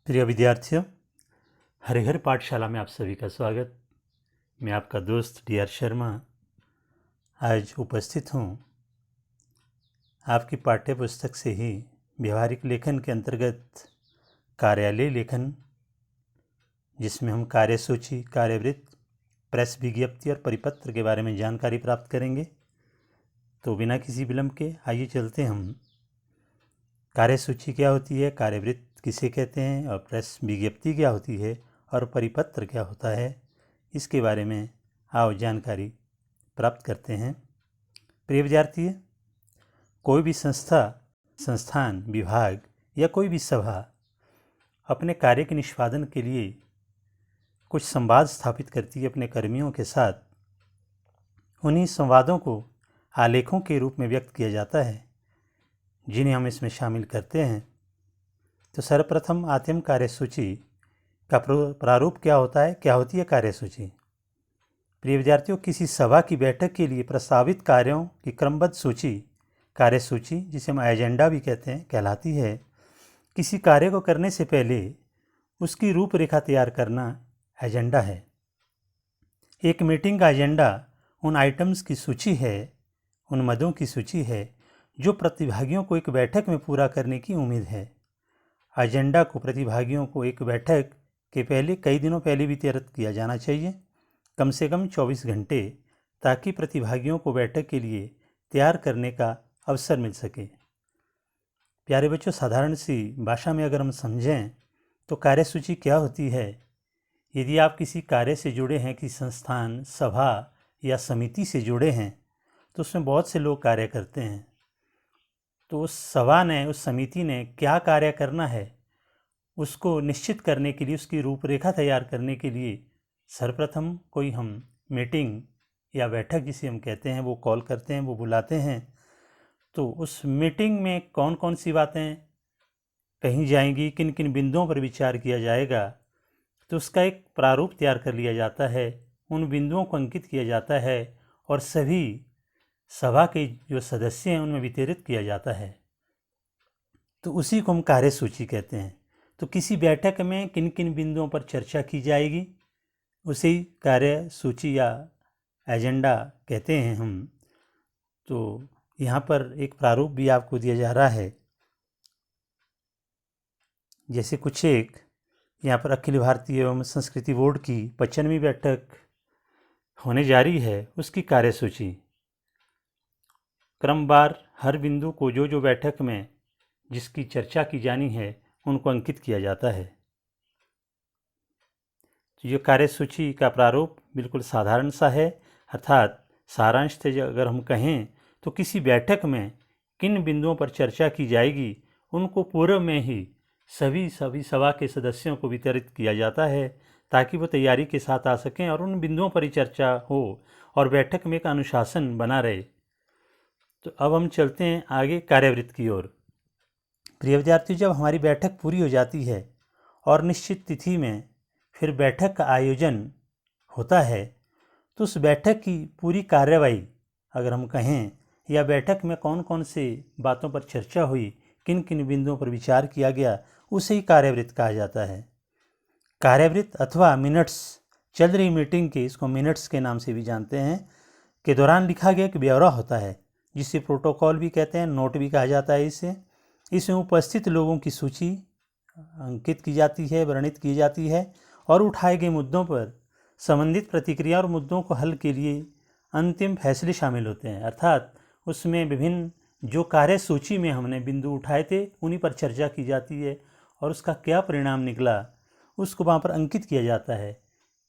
प्रिय विद्यार्थियों, हरिहर पाठशाला में आप सभी का स्वागत। मैं आपका दोस्त डी आर शर्मा आज उपस्थित हूँ आपकी पाठ्य पुस्तक से ही व्यवहारिक लेखन के अंतर्गत कार्यालय लेखन, जिसमें हम कार्यसूची, कार्यवृत्त, प्रेस विज्ञप्ति और परिपत्र के बारे में जानकारी प्राप्त करेंगे। तो बिना किसी विलंब के आइए चलते हम कार्यसूची क्या होती है, कार्यवृत्त किसे कहते हैं और प्रेस विज्ञप्ति क्या होती है और परिपत्र क्या होता है, इसके बारे में आओ जानकारी प्राप्त करते हैं। प्रिय विद्यार्थी, कोई भी संस्था, संस्थान, विभाग या कोई भी सभा अपने कार्य के निष्पादन के लिए कुछ संवाद स्थापित करती है अपने कर्मियों के साथ। उन्हीं संवादों को आलेखों के रूप में व्यक्त किया जाता है, जिन्हें हम इसमें शामिल करते हैं। तो सर्वप्रथम आते हम कार्यसूची का प्रारूप क्या होता है, क्या होती है कार्यसूची। प्रिय विद्यार्थियों, किसी सभा की बैठक के लिए प्रस्तावित कार्यों की क्रमबद्ध सूची कार्यसूची, जिसे हम एजेंडा भी कहते हैं, कहलाती है। किसी कार्य को करने से पहले उसकी रूपरेखा तैयार करना एजेंडा है। एक मीटिंग का एजेंडा उन आइटम्स की सूची है, उन मदों की सूची है जो प्रतिभागियों को एक बैठक में पूरा करने की उम्मीद है। एजेंडा को प्रतिभागियों को एक बैठक के पहले कई दिनों पहले भी तैयार किया जाना चाहिए, कम से कम 24 घंटे, ताकि प्रतिभागियों को बैठक के लिए तैयार करने का अवसर मिल सके। प्यारे बच्चों, साधारण सी भाषा में अगर हम समझें तो कार्यसूची क्या होती है। यदि आप किसी कार्य से जुड़े हैं, किसी संस्थान, सभा या समिति से जुड़े हैं, तो उसमें बहुत से लोग कार्य करते हैं। तो उस सभा ने, उस समिति ने क्या कार्य करना है, उसको निश्चित करने के लिए, उसकी रूपरेखा तैयार करने के लिए सर्वप्रथम कोई हम मीटिंग या बैठक जिसे हम कहते हैं वो कॉल करते हैं, वो बुलाते हैं। तो उस मीटिंग में कौन कौन सी बातें कही जाएंगी, किन किन बिंदुओं पर विचार किया जाएगा, तो उसका एक प्रारूप तैयार कर लिया जाता है। उन बिंदुओं को अंकित किया जाता है और सभी सभा के जो सदस्य हैं उनमें वितरित किया जाता है। तो उसी को हम कार्यसूची कहते हैं। तो किसी बैठक में किन किन बिंदुओं पर चर्चा की जाएगी, उसे कार्यसूची या एजेंडा कहते हैं हम। तो यहाँ पर एक प्रारूप भी आपको दिया जा रहा है। जैसे कुछ एक यहाँ पर अखिल भारतीय एवं संस्कृति बोर्ड की 95वीं बैठक होने जा रही है, उसकी कार्यसूची क्रमवार हर बिंदु को जो जो बैठक में जिसकी चर्चा की जानी है उनको अंकित किया जाता है। तो ये कार्यसूची का प्रारूप बिल्कुल साधारण सा है, अर्थात सारांश से अगर हम कहें तो किसी बैठक में किन बिंदुओं पर चर्चा की जाएगी उनको पूर्व में ही सभी सभा के सदस्यों को वितरित किया जाता है, ताकि वो तैयारी के साथ आ सकें और उन बिंदुओं पर ही चर्चा हो और बैठक में एक अनुशासन बना रहे। तो अब हम चलते हैं आगे कार्यवृत्त की ओर। प्रिय विद्यार्थी, जब हमारी बैठक पूरी हो जाती है और निश्चित तिथि में फिर बैठक का आयोजन होता है, तो उस बैठक की पूरी कार्यवाही अगर हम कहें, या बैठक में कौन कौन से बातों पर चर्चा हुई, किन किन बिंदुओं पर विचार किया गया, उसे ही कार्यवृत्त कहा जाता है। कार्यवृत्त अथवा मिनट्स, चल रही मीटिंग के, इसको मिनट्स के नाम से भी जानते हैं, के दौरान लिखा गया एक ब्यौरा होता है, जिसे प्रोटोकॉल भी कहते हैं, नोट भी कहा जाता है इसे। इसमें उपस्थित लोगों की सूची अंकित की जाती है, वर्णित की जाती है और उठाए गए मुद्दों पर संबंधित प्रतिक्रिया और मुद्दों को हल के लिए अंतिम फैसले शामिल होते हैं। अर्थात उसमें विभिन्न जो कार्य सूची में हमने बिंदु उठाए थे उन्हीं पर चर्चा की जाती है और उसका क्या परिणाम निकला उसको वहाँ पर अंकित किया जाता है।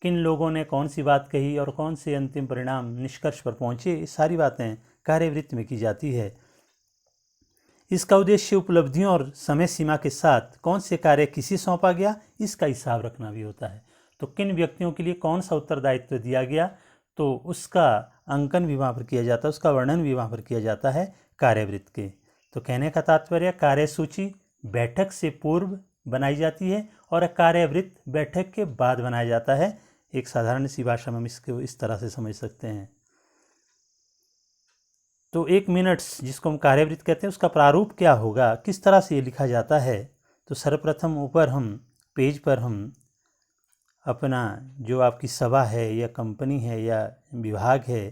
किन लोगों ने कौन सी बात कही और कौन से अंतिम परिणाम, निष्कर्ष पर पहुँचे, ये सारी बातें कार्यवृत्त में की जाती है। इसका उद्देश्य उपलब्धियों और समय सीमा के साथ कौन से कार्य किसे सौंपा गया, इसका हिसाब रखना भी होता है। तो किन व्यक्तियों के लिए कौन सा उत्तरदायित्व दिया गया, तो उसका अंकन भी वहाँ पर किया जाता है, उसका वर्णन भी वहाँ पर किया जाता है कार्यवृत्त के। तो कहने का तात्पर्य, कार्यसूची बैठक से पूर्व बनाई जाती है और कार्यवृत्त बैठक के बाद बनाया जाता है। एक साधारण सी भाषा में हम इसको इस तरह से समझ सकते हैं। तो एक मिनट्स जिसको हम कार्यवृत्त कहते हैं, उसका प्रारूप क्या होगा, किस तरह से ये लिखा जाता है। तो सर्वप्रथम ऊपर हम पेज पर हम अपना जो आपकी सभा है या कंपनी है या विभाग है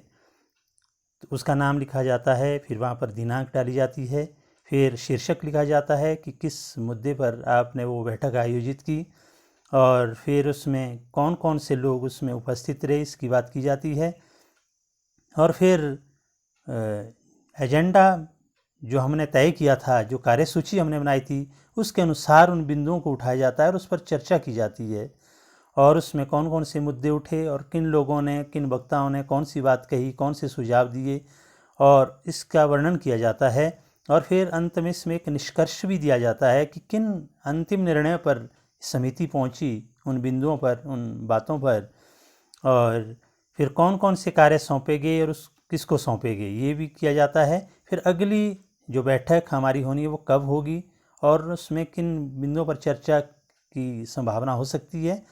तो उसका नाम लिखा जाता है, फिर वहाँ पर दिनांक डाली जाती है, फिर शीर्षक लिखा जाता है कि किस मुद्दे पर आपने वो बैठक आयोजित की, और फिर उसमें कौन कौन से लोग उसमें उपस्थित रहे इसकी बात की जाती है। और फिर एजेंडा जो हमने तय किया था, जो कार्यसूची हमने बनाई थी, उसके अनुसार उन बिंदुओं को उठाया जाता है और उस पर चर्चा की जाती है, और उसमें कौन कौन से मुद्दे उठे और किन लोगों ने, किन वक्ताओं ने कौन सी बात कही, कौन से सुझाव दिए, और इसका वर्णन किया जाता है। और फिर अंत में इसमें एक निष्कर्ष भी दिया जाता है कि किन अंतिम निर्णय पर समिति पहुंची, उन बिंदुओं पर, उन बातों पर, और फिर कौन कौन से कार्य सौंपे गए और उस किसको सौंपे गए, ये भी किया जाता है। फिर अगली जो बैठक हमारी होनी है वो कब होगी और उसमें किन बिंदुओं पर चर्चा की संभावना हो सकती है,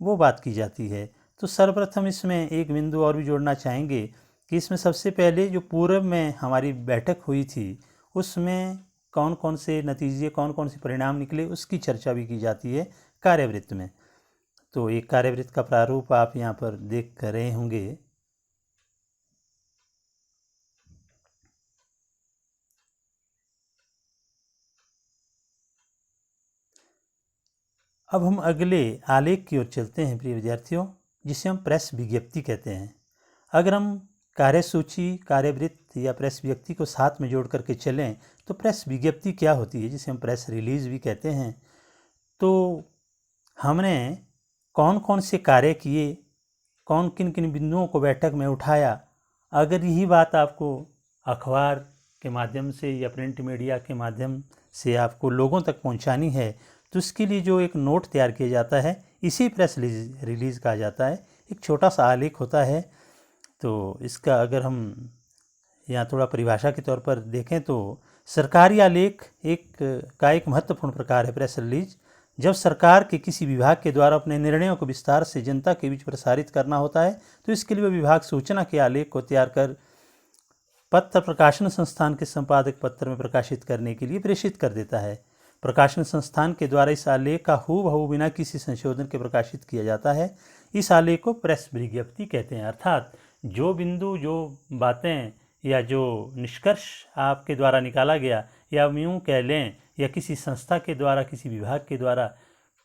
वो बात की जाती है। तो सर्वप्रथम इसमें एक बिंदु और भी जोड़ना चाहेंगे कि इसमें सबसे पहले जो पूर्व में हमारी बैठक हुई थी उसमें कौन कौन से नतीजे, कौन कौन से परिणाम निकले, उसकी चर्चा भी की जाती है कार्यवृत्त में। तो एक कार्यवृत्त का प्रारूप आप यहाँ पर देख कर रहे होंगे। अब हम अगले आलेख की ओर चलते हैं प्रिय विद्यार्थियों, जिसे हम प्रेस विज्ञप्ति कहते हैं। अगर हम कार्यसूची, कार्यवृत्त या प्रेस विज्ञप्ति को साथ में जोड़ करके चलें तो प्रेस विज्ञप्ति क्या होती है, जिसे हम प्रेस रिलीज भी कहते हैं। तो हमने कौन कौन से कार्य किए, कौन किन किन बिंदुओं को बैठक में उठाया, अगर यही बात आपको अखबार के माध्यम से या प्रिंट मीडिया के माध्यम से आपको लोगों तक पहुंचानी है तो इसके लिए जो एक नोट तैयार किया जाता है इसी प्रेस रिलीज कहा जाता है। एक छोटा सा आलेख होता है। तो इसका अगर हम यहाँ थोड़ा परिभाषा के तौर पर देखें तो सरकारी आलेख एक महत्वपूर्ण प्रकार है प्रेस रिलीज। जब सरकार के किसी विभाग के द्वारा अपने निर्णयों को विस्तार से जनता के बीच प्रसारित करना होता है तो इसके लिए वह विभाग सूचना के आलेख को तैयार कर पत्र प्रकाशन संस्थान के संपादक पत्र में प्रकाशित करने के लिए प्रेषित कर देता है। प्रकाशन संस्थान के द्वारा इस आलेख का हूबहू बिना किसी संशोधन के प्रकाशित किया जाता है। इस आलेख को प्रेस विज्ञप्ति कहते हैं। अर्थात जो बिंदु, जो बातें या जो निष्कर्ष आपके द्वारा निकाला गया, या यूँ कह लें या किसी संस्था के द्वारा, किसी विभाग के द्वारा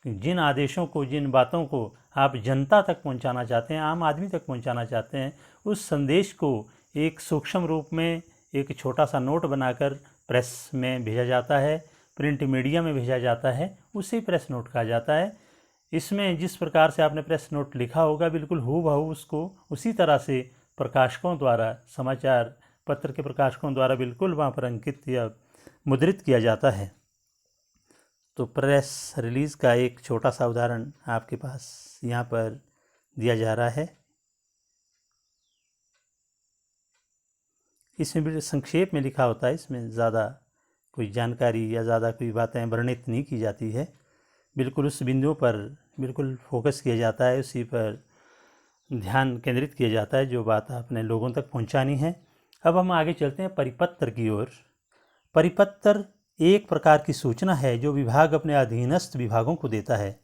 जिन आदेशों को, जिन बातों को आप जनता तक पहुंचाना चाहते हैं, आम आदमी तक पहुंचाना चाहते हैं, उस संदेश को एक सूक्ष्म रूप में एक छोटा सा नोट बनाकर प्रेस में भेजा जाता है, प्रिंट मीडिया में भेजा जाता है, उसे प्रेस नोट कहा जाता है। इसमें जिस प्रकार से आपने प्रेस नोट लिखा होगा बिल्कुल हूबहू उसको उसी तरह से प्रकाशकों द्वारा, समाचार पत्र के प्रकाशकों द्वारा बिल्कुल वहाँ पर अंकित या मुद्रित किया जाता है। तो प्रेस रिलीज का एक छोटा सा उदाहरण आपके पास यहाँ पर दिया जा रहा है। इसमें भी संक्षेप में लिखा होता है, इसमें ज़्यादा कोई जानकारी या ज़्यादा कोई बातें वर्णित नहीं की जाती है। बिल्कुल उस बिंदु पर बिल्कुल फोकस किया जाता है, उसी पर ध्यान केंद्रित किया जाता है जो बात आपने लोगों तक पहुंचानी है। अब हम आगे चलते हैं परिपत्र की ओर। परिपत्र एक प्रकार की सूचना है जो विभाग अपने अधीनस्थ विभागों को देता है।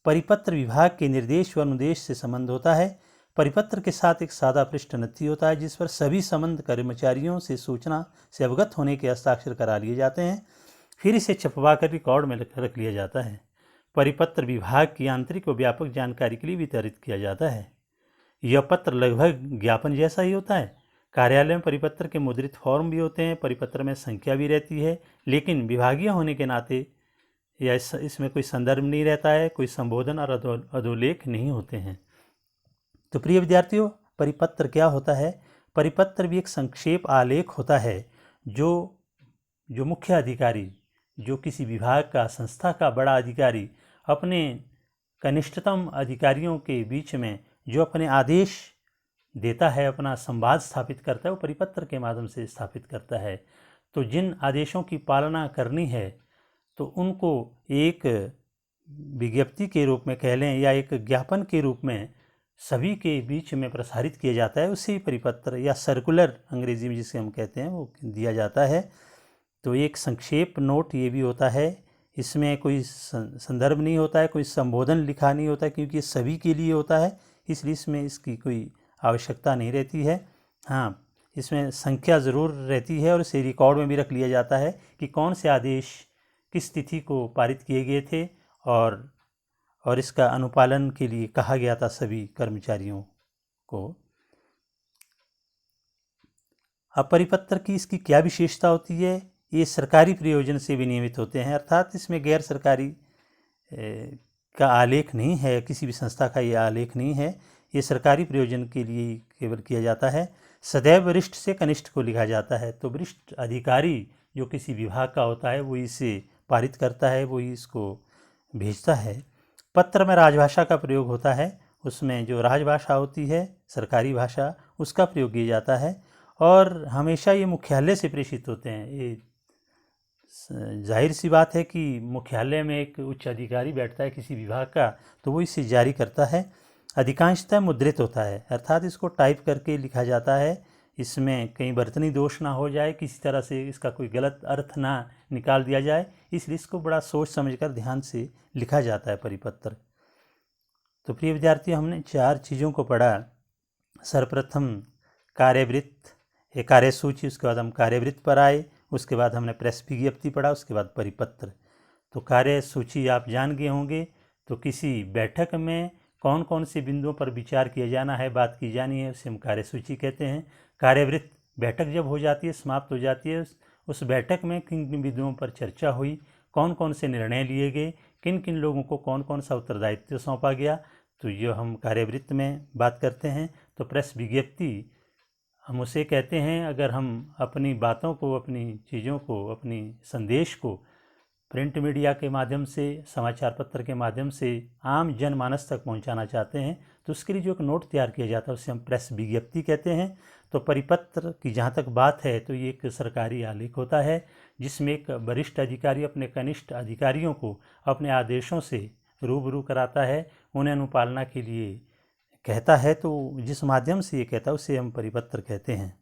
परिपत्र विभाग के निर्देश व अनुदेश से संबंध होता है। परिपत्र के साथ एक सादा पृष्ठ नत्थी होता है जिस पर सभी संबंध कर्मचारियों से सूचना से अवगत होने के हस्ताक्षर करा लिए जाते हैं। फिर इसे छपवा कर रिकॉर्ड में रख लिया जाता है। परिपत्र विभाग की आंतरिक व व्यापक जानकारी के लिए वितरित किया जाता है। यह पत्र लगभग ज्ञापन जैसा ही होता है। कार्यालय में परिपत्र के मुद्रित फॉर्म भी होते हैं, परिपत्र में संख्या भी रहती है, लेकिन विभागीय होने के नाते या इसमें कोई संदर्भ नहीं रहता है, कोई संबोधन और अधोलेख नहीं होते हैं। तो प्रिय विद्यार्थियों, परिपत्र क्या होता है? परिपत्र भी एक संक्षेप आलेख होता है जो मुख्य अधिकारी, जो किसी विभाग का, संस्था का बड़ा अधिकारी अपने कनिष्ठतम अधिकारियों के बीच में जो अपने आदेश देता है, अपना संवाद स्थापित करता है, वो परिपत्र के माध्यम से स्थापित करता है। तो जिन आदेशों की पालना करनी है तो उनको एक विज्ञप्ति के रूप में कह लें या एक ज्ञापन के रूप में सभी के बीच में प्रसारित किया जाता है, उसी परिपत्र या सर्कुलर अंग्रेजी में जिसे हम कहते हैं वो दिया जाता है। तो एक संक्षेप नोट ये भी होता है इसमें कोई संदर्भ नहीं होता है, कोई संबोधन लिखा नहीं होता है, क्योंकि ये सभी के लिए होता है, इसलिए इसमें इसकी कोई आवश्यकता नहीं रहती है। हाँ, इसमें संख्या ज़रूर रहती है और इसे रिकॉर्ड में भी रख लिया जाता है कि कौन से आदेश किस तिथि को पारित किए गए थे और इसका अनुपालन के लिए कहा गया था सभी कर्मचारियों को। अब परिपत्र की इसकी क्या विशेषता होती है? ये सरकारी प्रयोजन से विनियमित होते हैं, अर्थात इसमें गैर सरकारी का आलेख नहीं है, किसी भी संस्था का ये आलेख नहीं है, ये सरकारी प्रयोजन के लिए केवल किया जाता है। सदैव वरिष्ठ से कनिष्ठ को लिखा जाता है, तो वरिष्ठ अधिकारी जो किसी विभाग का होता है वो इसे पारित करता है, वो ही इसको भेजता है। पत्र में राजभाषा का प्रयोग होता है, उसमें जो राजभाषा होती है सरकारी भाषा उसका प्रयोग किया जाता है, और हमेशा ये मुख्यालय से प्रेषित होते हैं। ये जाहिर सी बात है कि मुख्यालय में एक उच्च अधिकारी बैठता है किसी विभाग का, तो वो इसे जारी करता है। अधिकांशतः मुद्रित होता है, अर्थात इसको टाइप करके लिखा जाता है, इसमें कहीं वर्तनी दोष ना हो जाए, किसी तरह से इसका कोई गलत अर्थ ना निकाल दिया जाए, इसलिए इसको बड़ा सोच समझकर ध्यान से लिखा जाता है परिपत्र। तो प्रिय विद्यार्थी, हमने 4 चीज़ों को पढ़ा। सर्वप्रथम कार्यवृत्त, एक कार्यसूची, उसके बाद हम कार्यवृत्त पर आए, उसके बाद हमने प्रेस विज्ञप्ति पढ़ा, उसके बाद परिपत्र। तो कार्यसूची आप जान गए होंगे। तो किसी बैठक में कौन कौन से बिंदुओं पर विचार किया जाना है, बात की जानी है, उसे हम कार्यसूची कहते हैं। कार्यवृत्त, बैठक जब हो जाती है, समाप्त हो जाती है, उस बैठक में किन किन बिंदुओं पर चर्चा हुई, कौन कौन से निर्णय लिए गए, किन किन लोगों को कौन कौन सा उत्तरदायित्व सौंपा गया, तो ये हम कार्यवृत्त में बात करते हैं। तो प्रेस विज्ञप्ति हम उसे कहते हैं अगर हम अपनी बातों को, अपनी चीज़ों को, अपनी संदेश को प्रिंट मीडिया के माध्यम से, समाचार पत्र के माध्यम से आम जनमानस तक पहुंचाना चाहते हैं, तो उसके लिए जो एक नोट तैयार किया जाता है उसे हम प्रेस विज्ञप्ति कहते हैं। तो परिपत्र की जहाँ तक बात है तो ये एक सरकारी आलेख होता है जिसमें एक वरिष्ठ अधिकारी अपने कनिष्ठ अधिकारियों को अपने आदेशों से रूबरू कराता है, उन्हें अनुपालना के लिए कहता है। तो जिस माध्यम से ये कहता है उसे हम परिपत्र कहते हैं।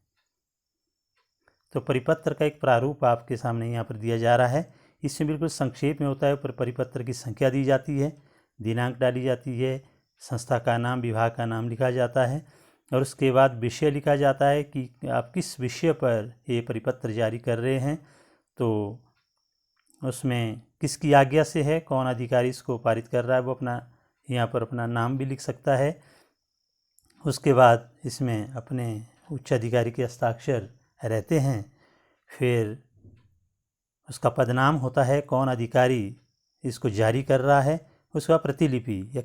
तो परिपत्र का एक प्रारूप आपके सामने यहाँ पर दिया जा रहा है। इसमें बिल्कुल संक्षेप में होता है, पर परिपत्र की संख्या दी जाती है, दिनांक डाली जाती है, संस्था का नाम, विभाग का नाम लिखा जाता है, और उसके बाद विषय लिखा जाता है कि आप किस विषय पर ये परिपत्र जारी कर रहे हैं, तो उसमें किसकी आज्ञा से है, कौन अधिकारी इसको पारित कर रहा है, वो अपना यहाँ पर अपना नाम भी लिख सकता है। उसके बाद इसमें अपने उच्च अधिकारी के हस्ताक्षर रहते हैं। फिर उसका पदनाम होता है, कौन अधिकारी इसको जारी कर रहा है, उसका प्रतिलिपि या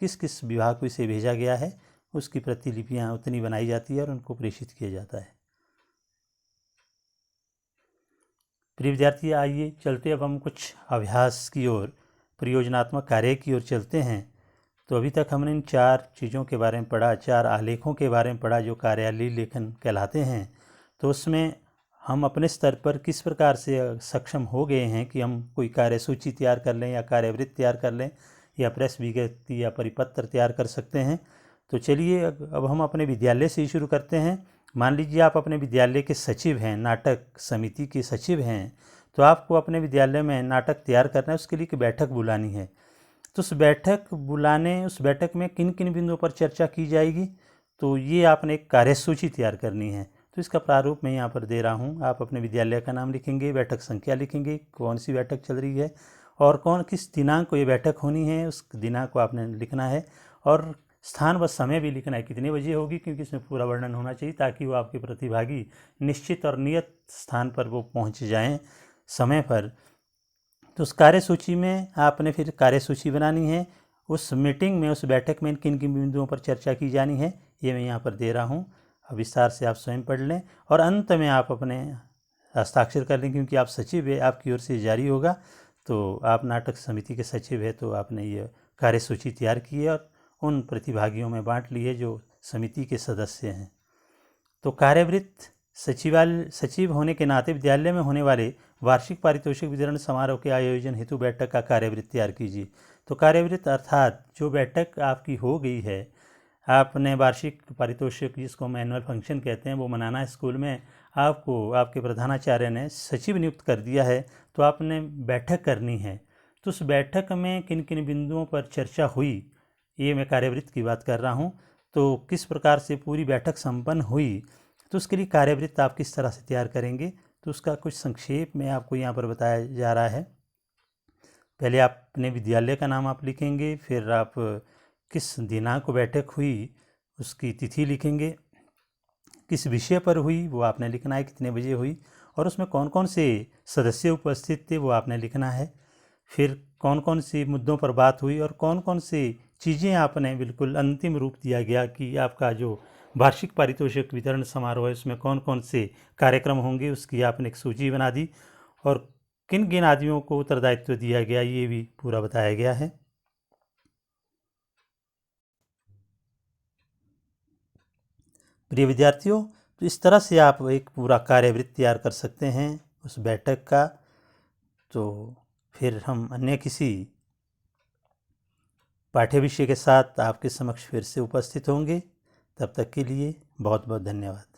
किस किस विभाग को इसे भेजा गया है उसकी प्रतिलिपियाँ उतनी बनाई जाती है और उनको प्रेषित किया जाता है। प्रिय विद्यार्थी, आइए चलते अब हम कुछ अभ्यास की ओर, परियोजनात्मक कार्य की ओर चलते हैं। तो अभी तक हमने इन 4 चीज़ों के बारे में पढ़ा, 4 आलेखों के बारे में पढ़ा जो कार्यालयीय लेखन कहलाते हैं। तो उसमें हम अपने स्तर पर किस प्रकार से सक्षम हो गए हैं कि हम कोई कार्यसूची तैयार कर लें या कार्यवृत्त तैयार कर लें या प्रेस विज्ञप्ति या परिपत्र तैयार कर सकते हैं। तो चलिए अब हम अपने विद्यालय से ही शुरू करते हैं। मान लीजिए आप अपने विद्यालय के सचिव हैं, नाटक समिति के सचिव हैं, तो आपको अपने विद्यालय में नाटक तैयार करना है, उसके लिए एक बैठक बुलानी है। तो उस बैठक में किन किन बिंदुओं पर चर्चा की जाएगी, तो ये आपने एक कार्यसूची तैयार करनी है। तो इसका प्रारूप मैं यहाँ पर दे रहा हूँ। आप अपने विद्यालय का नाम लिखेंगे, बैठक संख्या लिखेंगे, कौन सी बैठक चल रही है और किस दिनांक को ये बैठक होनी है, उस दिनांक को आपने लिखना है, और स्थान व समय भी लिखना है, कितने बजे होगी, क्योंकि इसमें पूरा वर्णन होना चाहिए ताकि वो आपके प्रतिभागी निश्चित और नियत स्थान पर वो पहुँच जाएँ समय पर। तो उस कार्यसूची में आपने फिर कार्यसूची बनानी है। उस मीटिंग में, उस बैठक में किन किन बिंदुओं पर चर्चा की जानी है ये मैं यहाँ पर दे रहा हूँ। अब विस्तार से आप स्वयं पढ़ लें और अंत में आप अपने हस्ताक्षर कर लें, क्योंकि आप सचिव है, आपकी ओर से जारी होगा। तो आप नाटक समिति के सचिव है, तो आपने ये कार्यसूची तैयार की है और उन प्रतिभागियों में बांट ली है जो समिति के सदस्य हैं। तो कार्यवृत्त, सचिव होने के नाते विद्यालय में होने वाले वार्षिक पारितोषिक वितरण समारोह के आयोजन हेतु बैठक का कार्यवृत्त तैयार कीजिए। तो कार्यवृत्त अर्थात जो बैठक आपकी हो गई है, आपने वार्षिक पारितोषिक जिसको हम एनुअल फंक्शन कहते हैं वो मनाना है स्कूल में, आपको आपके प्रधानाचार्य ने सचिव नियुक्त कर दिया है, तो आपने बैठक करनी है। तो उस बैठक में किन किन बिंदुओं पर चर्चा हुई, ये मैं कार्यवृत्त की बात कर रहा हूँ। तो किस प्रकार से पूरी बैठक संपन्न हुई, तो उसके लिए कार्यवृत्त आप किस तरह से तैयार करेंगे, तो उसका कुछ संक्षेप में आपको यहाँ पर बताया जा रहा है। पहले आप अपने विद्यालय का नाम आप लिखेंगे, फिर आप किस दिनांक को बैठक हुई उसकी तिथि लिखेंगे, किस विषय पर हुई वो आपने लिखना है, कितने बजे हुई, और उसमें कौन कौन से सदस्य उपस्थित थे वो आपने लिखना है। फिर कौन कौन से मुद्दों पर बात हुई और कौन कौन से चीज़ें आपने बिल्कुल अंतिम रूप दिया गया कि आपका जो वार्षिक पारितोषिक वितरण समारोह है उसमें कौन कौन से कार्यक्रम होंगे, उसकी आपने एक सूची बना दी, और किन किन आदमियों को उत्तरदायित्व दिया गया ये भी पूरा बताया गया है। प्रिय विद्यार्थियों, तो इस तरह से आप एक पूरा कार्यवृत्त तैयार कर सकते हैं उस बैठक का। तो फिर हम अन्य किसी पाठ्य विषय के साथ आपके समक्ष फिर से उपस्थित होंगे। तब तक के लिए बहुत बहुत धन्यवाद।